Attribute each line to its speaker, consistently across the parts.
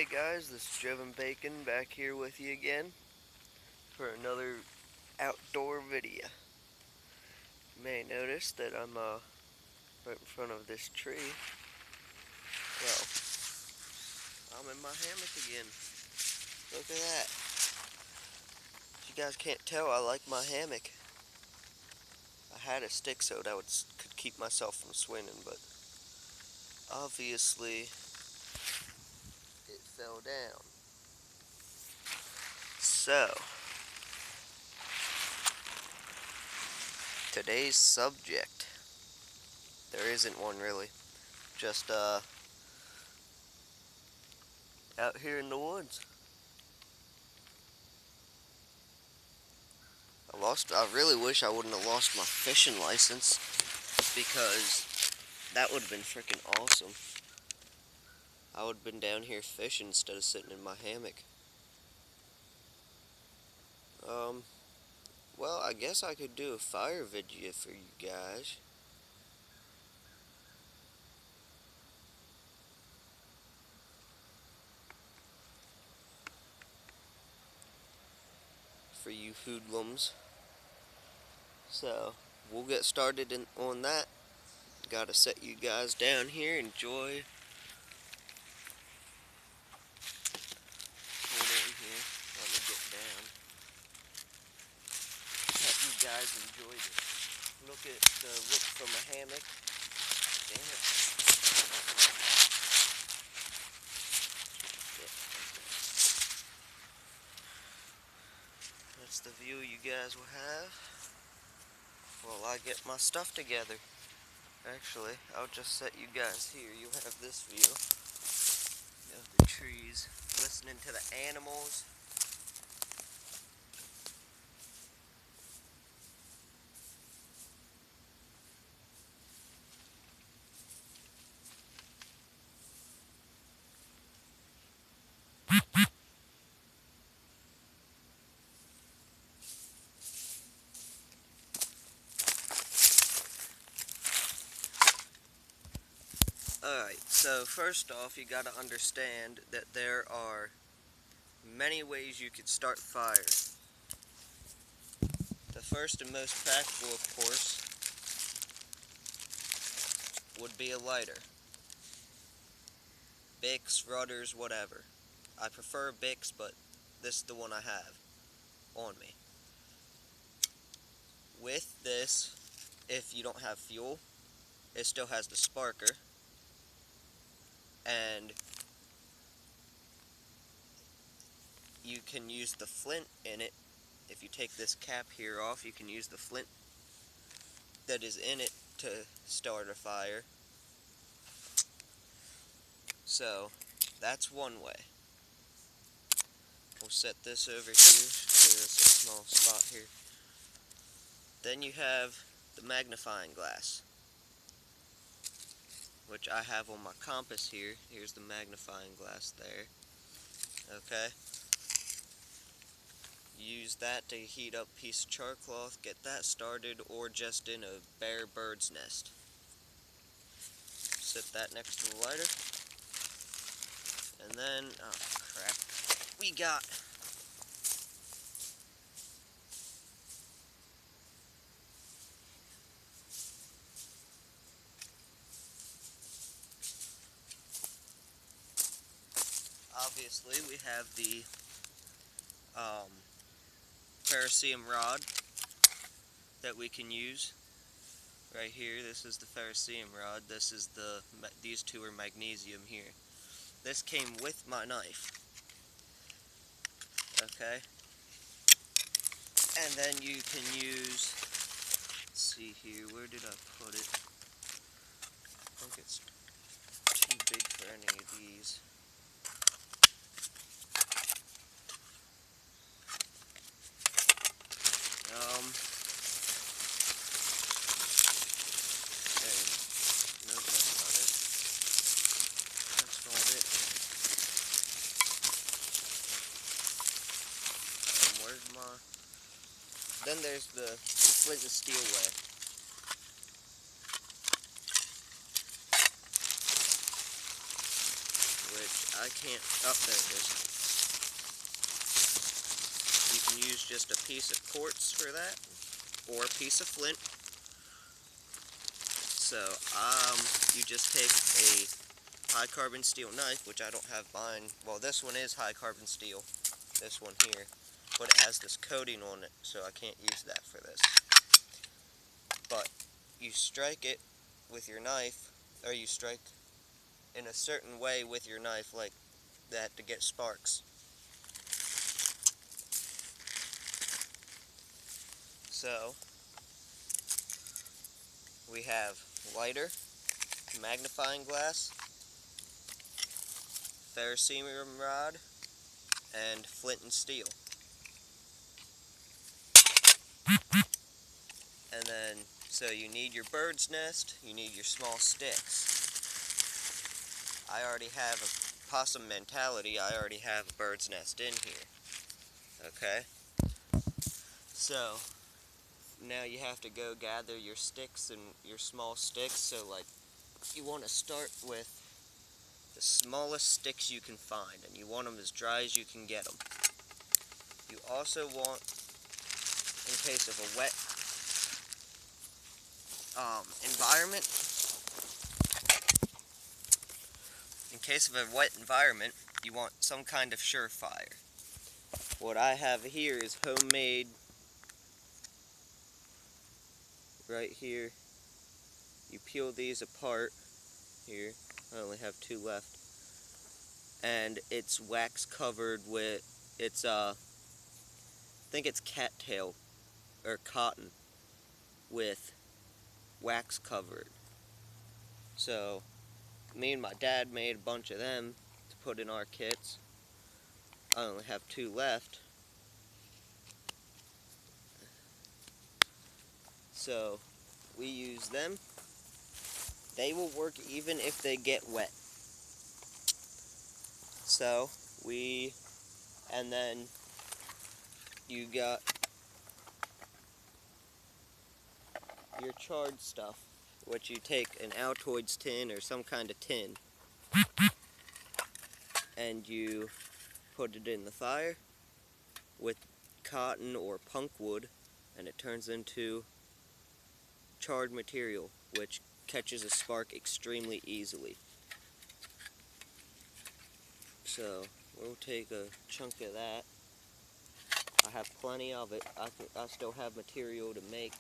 Speaker 1: Hey guys, this is Joven Bacon back here with you again for another outdoor video. You may notice that I'm right in front of this tree. Well, I'm in my hammock again. Look at that. If you guys can't tell, I like my hammock. I had a stick so that could keep myself from swinging, but obviously it fell down. So, today's subject, there isn't one really, just out here in the woods. I really wish I wouldn't have lost my fishing license, because that would have been freaking awesome. I would have been down here fishing instead of sitting in my hammock. Well, I guess I could do a fire video for you guys. For you hoodlums. So, we'll get started on that. Gotta set you guys down here. Enjoy. Hold it in here. Let me get down. Hope you guys enjoyed it. Look at the look from a hammock. Damn it. That's the view you guys will have while I get my stuff together. Actually, I'll just set you guys here. You'll have this view of the trees, listening to the animals. Alright, so first off, you gotta understand that there are many ways you could start fire. The first and most practical, of course, would be a lighter. Bics, rudders, whatever. I prefer Bics, but this is the one I have on me. With this, if you don't have fuel, it still has the sparker, and you can use the flint in it. If you take this cap here off, you can use the flint that is in it to start a fire. So, that's one way. We'll set this over here, clear us a small spot here. Then you have the magnifying glass, which I have on my compass here. Here's the magnifying glass there. Okay. Use that to heat up a piece of char cloth, get that started, or just in a bare bird's nest. Set that next to the lighter. And then, oh crap, we got obviously we have the ferrocerium rod that we can use right here. This is the ferrocerium rod. These two are magnesium here. This came with my knife. Okay. And then you can use, let's see here, where did I put it? I think it's too big for any of these. Nope, that's not it. That's not it. Where's my... Then there's the flint and steel way. which I can't, oh, there it is. You can use just a piece of quartz for that, or a piece of flint. So, you just take a high carbon steel knife, which I don't have mine. Well, this one is high carbon steel, this one here, but it has this coating on it, so I can't use that for this. But you strike it with your knife, or you strike in a certain way with your knife like that to get sparks. So, we have lighter, magnifying glass, ferrocerium rod, and flint and steel. And then, so you need your bird's nest, you need your small sticks. I already have a possum mentality, I already have a bird's nest in here. Okay? So, now you have to go gather your sticks and your small sticks. So, like, you want to start with the smallest sticks you can find, and you want them as dry as you can get them. You also want, in case of a wet environment, you want some kind of surefire. What I have here is homemade, right here. You peel these apart, here, I only have 2 left, and it's wax covered with, it's, I think it's cattail, or cotton, with wax covered. So, me and my dad made a bunch of them to put in our kits. I only have 2 left. So, we use them. They will work even if they get wet. So, and then you got your charred stuff, which you take an Altoids tin or some kind of tin, and you put it in the fire with cotton or punk wood, and it turns into charred material, which catches a spark extremely easily. So, we'll take a chunk of that. I have plenty of it. I still have material to make.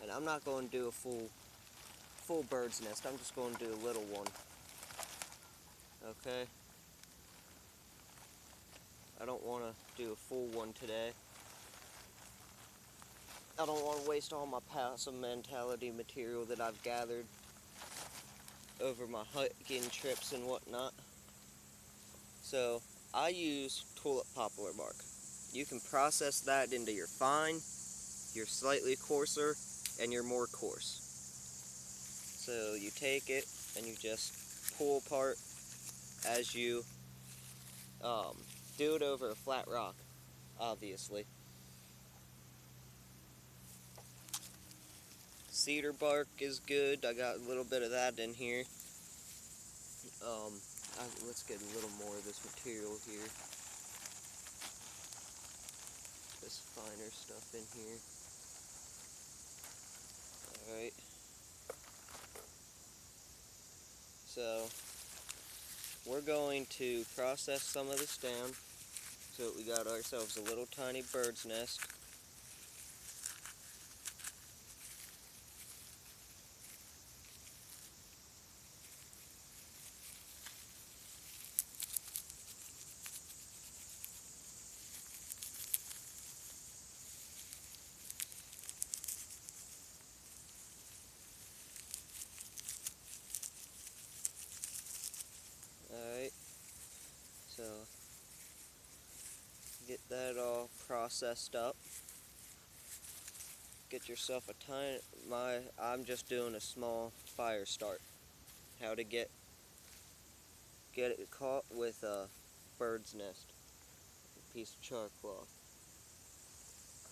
Speaker 1: And I'm not going to do a full bird's nest. I'm just going to do a little one. Okay? I don't want to do a full one today. I don't want to waste all my possum mentality material that I've gathered over my hiking trips and whatnot. So, I use tulip poplar bark. You can process that into your fine, your slightly coarser, and your more coarse. So you take it and you just pull apart as you do it over a flat rock, obviously. Cedar bark is good. I got a little bit of that in here. Let's get a little more of this material here. This finer stuff in here. Alright. So, we're going to process some of this down so that we got ourselves a little tiny bird's nest. Alright, so get that all processed up. Get yourself a tiny, I'm just doing a small fire start. How to get it caught with a bird's nest, a piece of char cloth.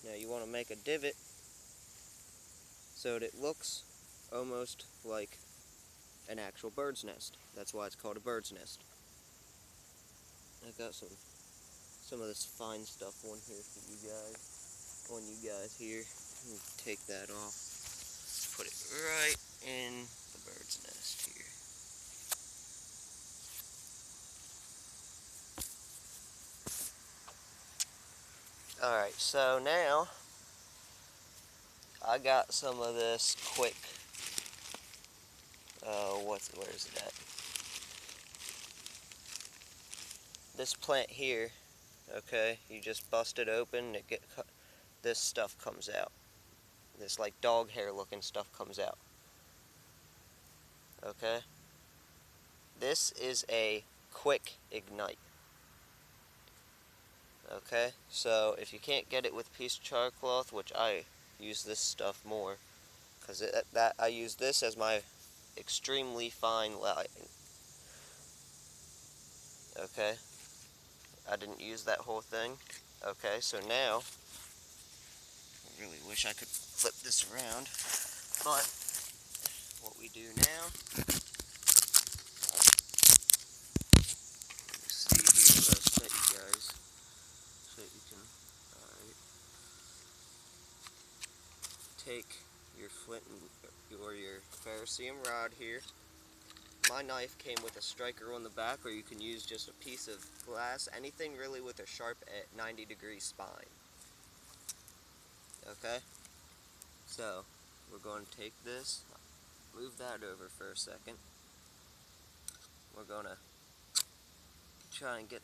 Speaker 1: Now you want to make a divot so that it looks almost like an actual bird's nest. That's why it's called a bird's nest. I got some of this fine stuff on here for you guys here. Let me take that off. Put it right in the bird's nest here. Alright, so now I got some of this quick, where is it at? This plant here, okay, you just bust it open, this stuff comes out. This like dog hair looking stuff comes out. Okay? This is a quick ignite. Okay? So if you can't get it with piece of char cloth, which I use this stuff more, because I use this as my extremely fine lighting. Okay? I didn't use that whole thing. Okay, so now I really wish I could flip this around, but what we do now, let me see here if I'll set you guys so you can, alright, take your flint or your ferrocerium rod here. My knife came with a striker on the back, or you can use just a piece of glass, anything really with a sharp 90-degree spine. Okay? So, we're going to take this, move that over for a second. We're going to try and get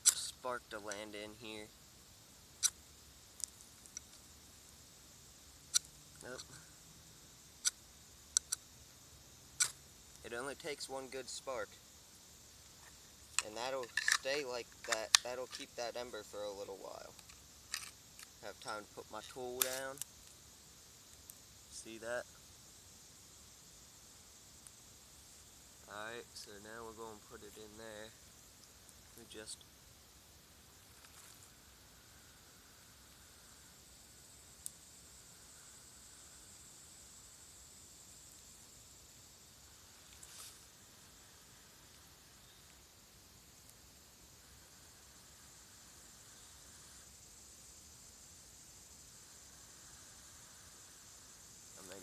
Speaker 1: a spark to land in here. Nope. It only takes one good spark. And that'll stay like that. That'll keep that ember for a little while. Have time to put my tool down. See that? Alright, so now we're going to put it in there. We just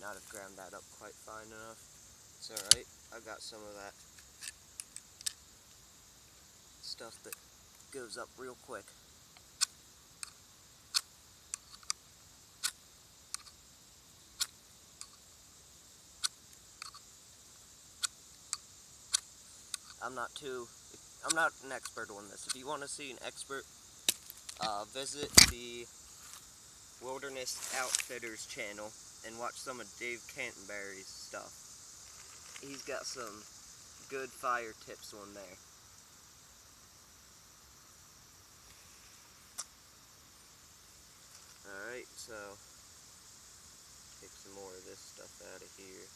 Speaker 1: not have ground that up quite fine enough. It's alright, I got some of that stuff that goes up real quick. I'm not an expert on this. If you want to see an expert, visit the Wilderness Outfitters channel and watch some of Dave Canterbury's stuff. He's got some good fire tips on there. Alright, so take some more of this stuff out of here.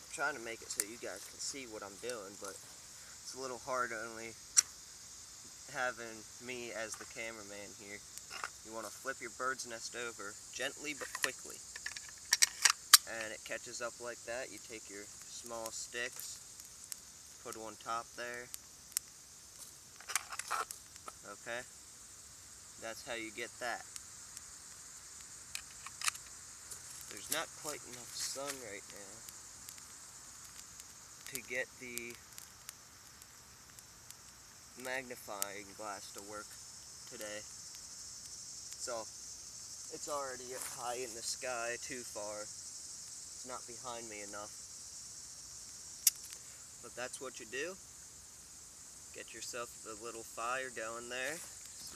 Speaker 1: I'm trying to make it so you guys can see what I'm doing, but it's a little hard only having me as the cameraman here. You want to flip your bird's nest over gently but quickly, and it catches up like that. You take your small sticks, put on top there. Okay, that's how you get that. There's not quite enough sun right now to get the magnifying glass to work today. It's already up high in the sky too far. It's not behind me enough. But that's what you do. Get yourself a little fire going there.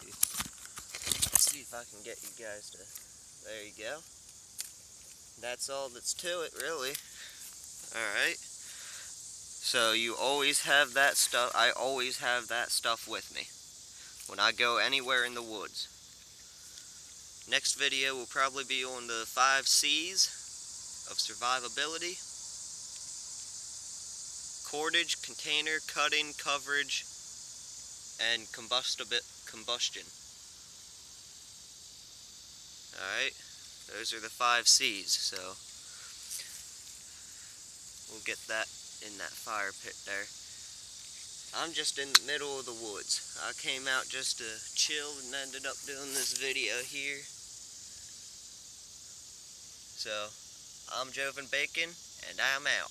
Speaker 1: Let's see if I can get you guys to, there you go. That's all that's to it, really. Alright. So you always have that stuff. I always have that stuff with me when I go anywhere in the woods. Next video will probably be on the 5 C's of survivability: cordage, container, cutting, coverage, and combustion. Alright, those are the 5 C's, so we'll get that in that fire pit there. I'm just in the middle of the woods. I came out just to chill and ended up doing this video here. So, I'm Joven Bacon, and I'm out.